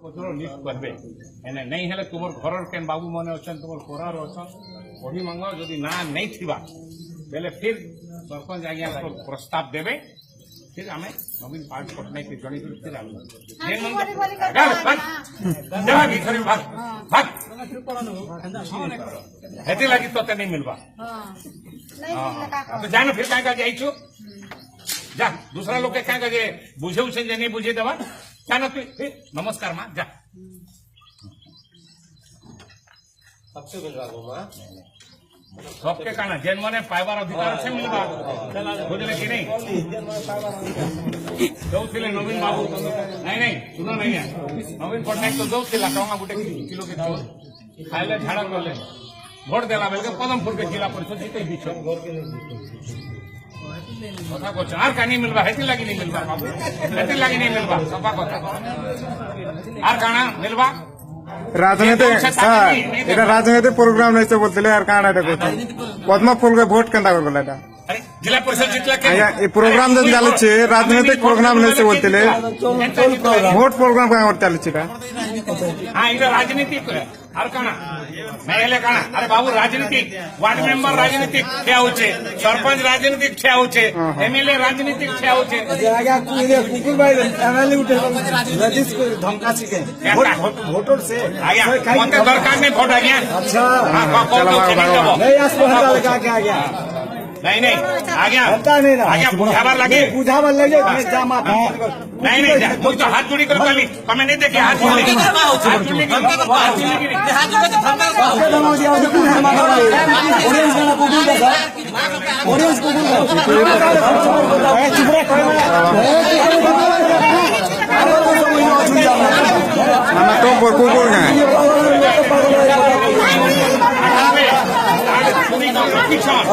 list करबे एने नहीं हेले तुमर घर केन बाबू माने अछन तुमर कोरार अछन ओही मंगा जदी ना नहीं थिबा बेले फिर सरपंच आज्ञा को प्रस्ताव देबे फिर हमें नवीन पटनायक के जणी फिर आलू हेते लगी तो नहीं मिलबा तो जानो फिर काय का जाइछु जा दूसरा लोग के काय का जे बुझे उसे जे नहीं बुझे देवा जानो तू नमस्कार मां जा सबसे सबके काना जेन माने पाइबार अधिकार से मिलबा बुझले कि नहीं दौथिले नवीन बाबू नहीं सुनो नहीं है नवीन पटनायक तो दौथिला टंगा गुटे किलो के खाइले झाड़ा करले भोट देला बेल के पदमपुर के जिला परिषद जीते बीच कथा को चार का नहीं मिलबा हेती लगी नहीं मिलबा बाबू हेती लगी नहीं मिलबा सफा कथा आर काना मिलबा राजनीतिक এটা রাজনৈতিক প্রোগ্রাম নেছে বলছিলে আর কানা এটা কথা পদ্মা ফুলকে ভোট কেনতা করবলা এটা जिला परिषद जितला के এই প্রোগ্রাম যদি চালছে রাজনৈতিক প্রোগ্রাম নেছে বলছিলে ভোট প্রোগ্রাম কাম করতে চালছে এটা हां এটা राजनीतिक आर काना मेले काना अरे बाबू राजनीतिक वार्ड मेंबर राजनीतिक क्या होचे सरपंच राजनीतिक क्या होचे एमएलए राजनीतिक क्या होचे आगे कुकुर भाई एमएलए उठे रजिस को धमका छिके वोटर से आया मते दरकार नहीं वोट आया अच्छा हां कौन तो नहीं आसो हटा लगा के आ गया नहीं आ गया हटा नहीं ना आ गया बुझावर लगे जामा नहीं मुझ तो हाथ जोड़ी कर पाली हमें नहीं देखे हाथ जोड़ी ऑडियंस को तो कुकुर ना किसान